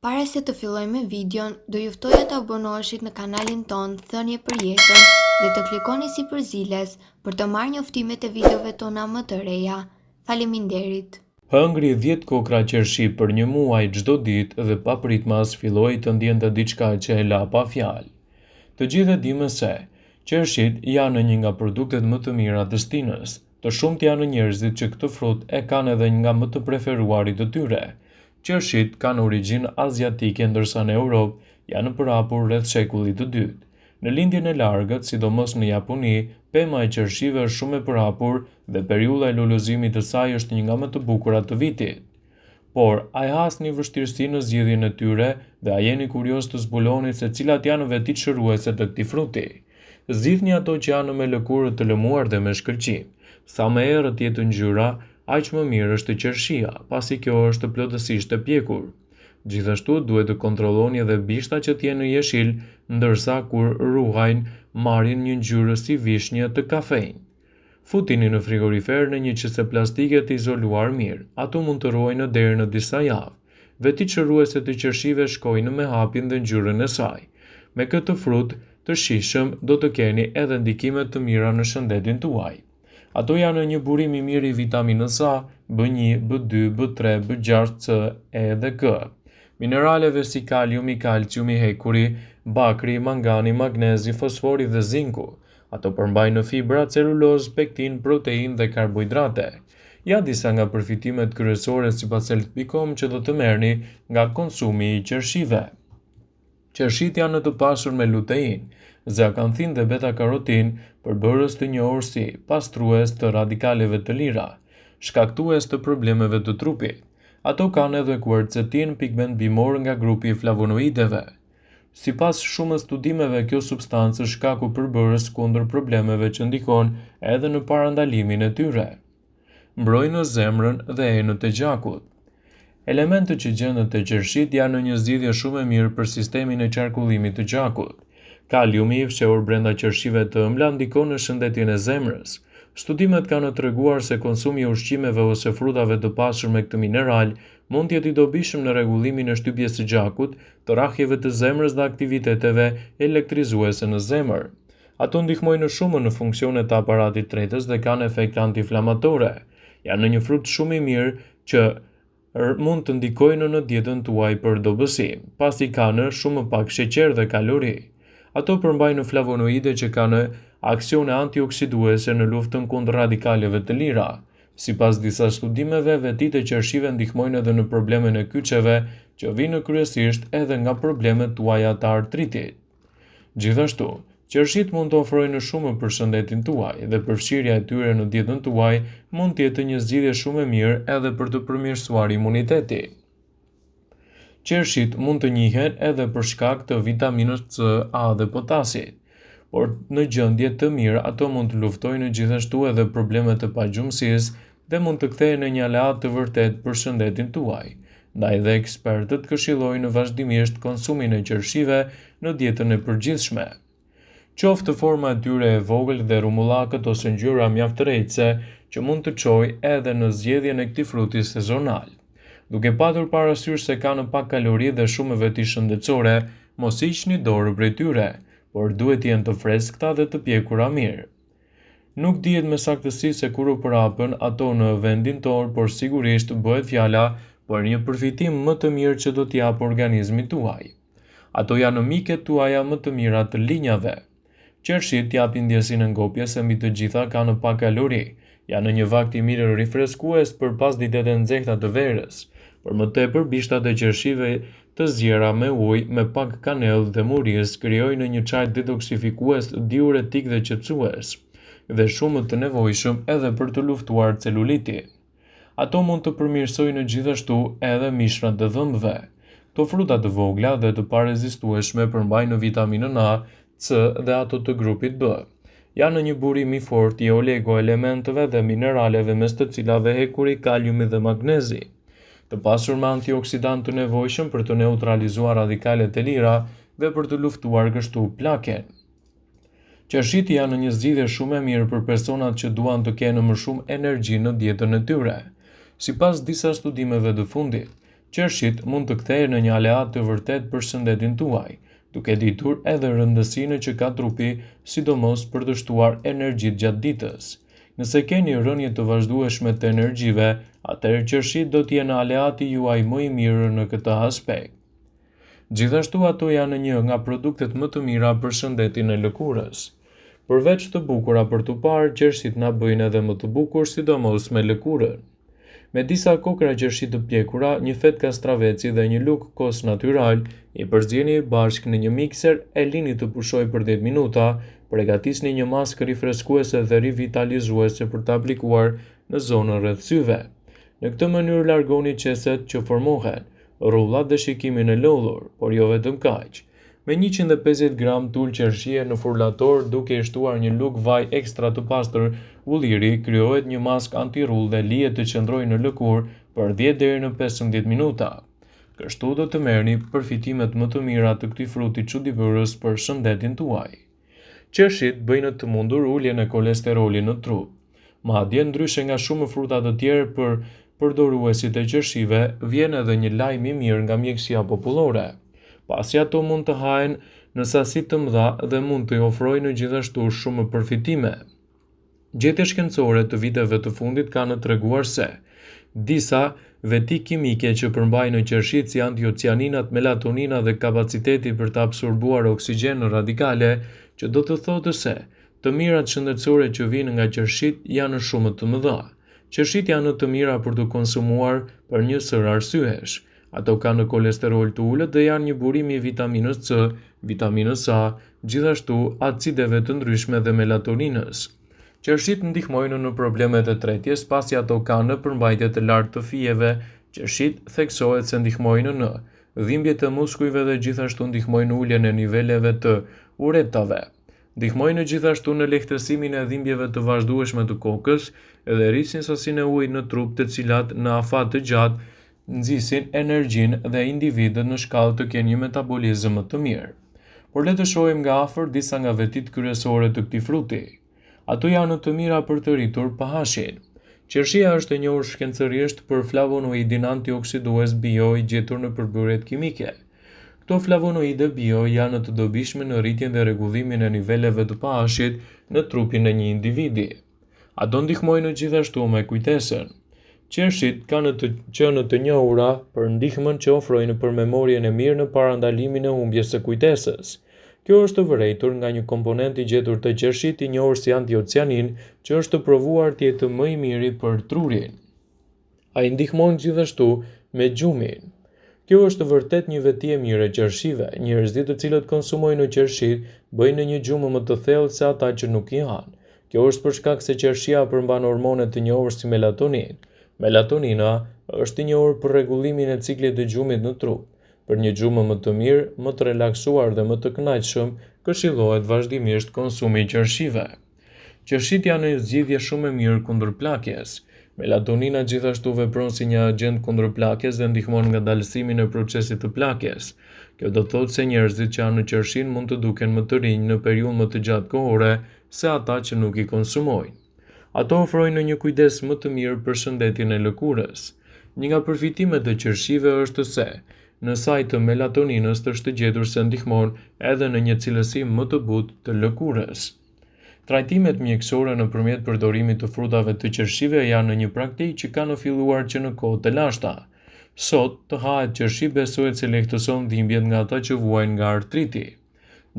Para se të fillojmë me videon, do ju ftoja të abonoheshit në kanalin ton Thënie për Jetën dhe të klikoni si përziles për të marrë njoftimet e videove tona më të reja. Faleminderit. Hëngri 10 kokra qershi për një muaj çdo ditë dhe pa pritmas filloi të ndjente diçka që e la pa fjalë. Të gjithë e dimë se qershit janë një nga produktet më të mira të stinës. Të shumt janë njerëzit që këtë frut e kanë edhe nga më të preferuarit të tyre. Qershit kanë origjinë aziatike ndërsa në Europë janë përhapur rreth shekullit të dytë. Në lindjen e largët, sidomos në Japoni, pema e qershive është shumë e përhapur dhe periudha e lulëzimit të saj është një nga më të bukurat të vitit. Por, a e hasni vështirësi në zgjedhjen e tyre dhe a jeni kurioz të zbuloni se cilat janë vetit shëruese të këtij fruti? Zgjidhni ato që janë me lëkurë të lëmuar dhe me shkëlqim. Sa më errët jetë ngjyra, aq më mirë është qershia, pasi kjo është plotësisht e pjekur. Gjithashtu duhet të kontrolloni edhe bishtat që t'jenë në jeshil, ndërsa kur ruhajnë marrin një ngjyrë si vishnje të kafenj. Futini në frigorifer në një qese plastike të izoluar mirë. Ato mund të ruajnë deri në disa javë. Vetit shëruese të qershive shkojnë me hapin dhe ngjyrën e saj. Me këtë frut të shishëm do të keni edhe ndikimet të mira në shëndetin tuaj. Ato janë një burim i mirë i vitaminës A, B1, B2, B3, B6, C, E dhe K. Mineraleve si kaliumi, kalciumi, hekuri, bakri, mangani, magnezi, fosfori dhe zinku. Ato përmbajnë fibra, celulozë, pektin, protein dhe karbohidrate. Ja disa nga përfitimet kryesore sipas health.com që do të merrni nga konsumi i qershive. Qershit janë të pasur me lutein, zeakanthin dhe beta-karotin, përbërës të njohur si pastrues të radikaleve të lira, shkaktues të problemeve të trupit. Ato kanë edhe quercetin, pigment bimor nga grupi i flavonoideve. Sipas shumë studimeve, kjo substancë është shkaku përbërës kundër problemeve që ndikon edhe në parandalimin e tyre. Mbrojnë zemrën dhe enët e gjakut. Elementët që gjendet te qershit janë një zgjidhje shumë e mirë për sistemin e qarkullimit të gjakut. Kaliumi i fshehur brenda qershive të ëmbla ndikon në shëndetjen e zemrës. Studimet kanë treguar se konsumi i ushqimeve ose frutave të pasur me këtë mineral mund të jetë i dobishëm në rregullimin e shtypjes së gjakut, të rrahjeve të zemrës dhe aktiviteteve elektrizuese në zemër. Ato ndihmojnë shumë në funksionet e aparatit tretës dhe kanë efekte antiinflamatore. Janë një frut shumë i mirë që mund të ndikojnë në dietën tuaj për dobësi, pasi kanë shumë pak sheqer dhe kalori. Ato përmbajnë flavonoide që kanë aksione antioksiduese në luftën kundër radikaleve të lira. Sipas disa studimeve, vetit e qershive ndihmojnë edhe në problemet e kyçeve që vijnë kryesisht edhe nga problemet tuaja të artritit. Gjithashtu, qershit mund të ofrojnë shumë për shëndetin tuaj dhe përfshirja e tyre në dietën tuaj mund të jetë një zgjidhje shumë e mirë edhe për të përmirësuar imunitetin. Qershit mund të njihen edhe për shkak të vitaminës C, A dhe potasit, por në gjendje të mirë ato mund të luftojnë gjithashtu edhe problemet e pagjumësisë dhe mund të kthehen në një aleat të vërtet për shëndetin tuaj. Ndaj dhe ekspertët këshillojnë vazhdimisht konsumin e qershive në dietën e përgjithshme. Qoftë forma e tyre e vogël dhe rumullakët ose ngjyra mjaft të rejtëse që mund të çojë edhe në zgjedhjen e këtij fruti sezonal. Duke patur parasysh se kanë pak kalori dhe shumë veti shëndetësore, mos hiqni dorë prej tyre, por duhet të jenë të freskëta dhe të pjekura mirë. Nuk dihet me saktësi se kur u përhapën ato në vendin tonë, por sigurisht bëhet fjala për një përfitim më të mirë që do t'i japë organizmit tuaj. Ato janë miket tuaja më të mira të linjave. Qershit japin ndjesinë ngopjes se mbi të gjitha kanë pak kalori. Janë një vakt i mirë rifreskues përpas ditëve të nxehta të verës. Për më tepër, bishtat e qershive të zjera me ujë, me pak kanellë dhe muriz krijojnë një çaj detoksifikues, diuretik dhe qetësues, dhe shumë të nevojshëm edhe për të luftuar celulitin. Ato mund të përmirësojnë gjithashtu edhe mishrat e dhëmbëve. Këto fruta të vogla dhe të parezistueshme përmbajnë vitaminën A, C dhe ato të grupit B. Janë një burim i fortë i oligoelementeve dhe mineraleve mes të cilave hekuri, kaliumi dhe magnezi. Të pasur me antioksidant të nevojshëm për të neutralizuar radikalet e lira dhe për të luftuar kështu plaken. Qershit janë një zgjidhje shumë e mirë për personat që duan të kenë më shumë energji në dietën e tyre. Sipas disa studimeve të fundit, Qershit mund të kthehen në një aleat të vërtet për shëndetin tuaj, duke ditur edhe rëndësinë që ka trupi, sidomos për të shtuar energjitë gjatë ditës. Nëse keni rënje të vazhdueshme të energjive, atëherë qershit do të jenë aleati juaj më i mirë në këtë aspekt. Gjithashtu ato janë një nga produktet më të mira për shëndetin e lëkurës. Përveç të bukura për tu parë, qershit na bëjnë edhe më të bukur, sidomos me lëkurën. Me disa kokra qershi të pjekura, një fet kastraveci dhe një lugë kos natyral, i përzjeni bashkë në një mikser, e lini të pushojë për 10 minuta, përgatisni një maskë rifreskuese dhe rivitalizuese për të aplikuar në zonën rreth syve. Në këtë mënyrë largoni qeset që formohen, rrullat dhe shikimin e lodhur, por jo vetëm kaq. Me 150 gram tul qershie në furlator duke i shtuar një lugë vaj ekstra të pastër ulliri, krijohet një maskë antirrull dhe lihet të qëndrojë në lëkurë për 10 deri në 15 minuta. Kështu do të merrni përfitimet më të mira të këtij fruti çuditëbërës për shëndetin tuaj. Qershit bëjnë të mundur uljen e kolesterolit në trup. Madje ndryshe nga shumë fruta të tjerë për përdoruesit e qershive, vjen edhe një lajm i mirë nga mjekësia popullore, pasi ato mund të hahen në sasi të mëdha dhe mund të ofrojnë gjithashtu shumë përfitime. Gjetje shkencore të viteve të fundit kanë treguar se disa veti kimike që përmbajnë qershit si antiocianinat, melatonina dhe kapaciteti për të absorbuar oksigjen radikale, që do të thotë se të mirat shëndetësore që vijnë nga qershit janë shumë të mëdha. Qershit janë të mira për të konsumuar për një sër arsyesh. Ato kanë kolesterol të ulët dhe janë një burim i vitaminës C, vitaminës A, gjithashtu acideve të ndryshme dhe melatoninës. Qershit ndihmojnë në problemet e tretjes pasi ato kanë përmbajtje të lartë të fijeve. Qershit theksohet se ndihmojnë në dhimbjet e muskujve dhe gjithashtu ndihmojnë në uljen e niveleve të uretave. Ndihmojnë gjithashtu në lehtësimin e dhimbjeve të vazhdueshme të kokës dhe rrisin sasinë e ujit në trup, të cilat në afat të gjatë nxisin energjinë dhe individët në shkallë të kenë një metabolizëm më të mirë. Por le të shohim nga afër disa nga vetit kryesore të këtij fruti. Ato janë të mira për të rritur pH-in. Qershia është e njohur shkencërisht për flavonoidin antioksidues bio i gjetur në përbërjet kimike. Këto flavonoide bio janë të dobishme në rritjen dhe rregullimin e niveleve të pH-it në trupin e një individi. Ato ndihmojnë gjithashtu me kujtesën. Qershit kanë qenë të njohura për ndihmën që ofrojnë për memorien e mirë në parandalimin e humbjes së kujtesës. Kjo është vërejtur nga një komponent i gjetur të qershit i njohur si antiocianin, që është provuar të jetë më i miri për trurin. Ai ndihmon gjithashtu me gjumin. Kjo është vërtet një veti e mirë e qershive. Njerëzit të cilët konsumojnë qershit bëjnë një gjumë më të thellë se ata që nuk i hanë. Kjo është për shkak se qershia përmban hormone të njohur si melatonin. Melatonina është i njohur për rregullimin e ciklit të gjumit në trup. Për një gjumë më të mirë, më të relaksuar dhe më të kënaqshëm, këshillohet vazhdimisht konsumi i qershive. Qershit janë një zgjidhje shumë e mirë kundër plakjes. Melatonina gjithashtu vepron si një agent kundër plakjes dhe ndihmon ngadalësimin e procesit të plakjes. Kjo do thotë se njerëzit që hanë qershin mund të duken më të rinj në periudhë më të gjatë kohore se ata që nuk i konsumojnë. Ato ofrojnë një kujdes më të mirë për shëndetin e lëkurës. Një nga përfitimet e qershive është se në saj të melatoninës është gjetur se ndihmon edhe në një cilësi më të butë të lëkurës. Trajtimet mjekësore nëpërmjet përdorimit të frutave të qershive janë në një praktikë që ka filluar që në kohë të lashta. Sot, të hahet qershi besohet se lehtëson dhimbjet nga ata që vuajnë nga artriti.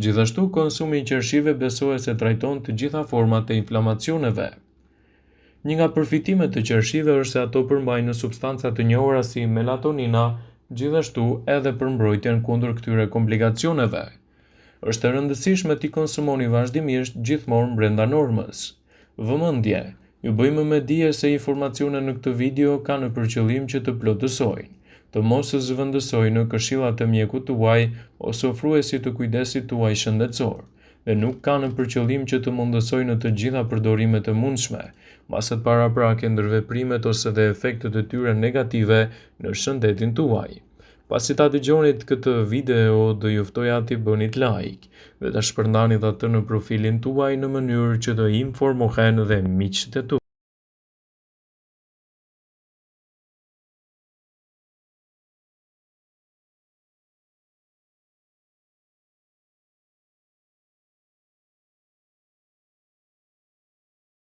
Gjithashtu, konsumi i qershive besohet se trajton të gjitha format e inflamacioneve. Një nga përfitimet të qershive është se ato përmbajnë substanca të njohura si melatonina, gjithashtu edhe për mbrojtjen kundër këtyre komplikacioneve. Është e rëndësishme t'i konsumoni vazhdimisht gjithmonë brenda normës. Vëmendje, ju bëjmë me dije se informacionet në këtë video kanë për qëllim që të plotësojnë, të mos zëvendësojnë këshillat e mjekut tuaj ose ofruesit të kujdesit tuaj shëndetësor, dhe nuk kanë për qëllim që të mundësojnë të gjitha përdorimet e mundshme, masat paraprake ndërveprimet ose dhe efektet e tyre negative në shëndetin tuaj. Pasi ta dëgjonit këtë video, do ju ftoja t'i bënit like dhe ta shpërndanit atë në profilin tuaj në mënyrë që të informohen dhe miqtë tuaj.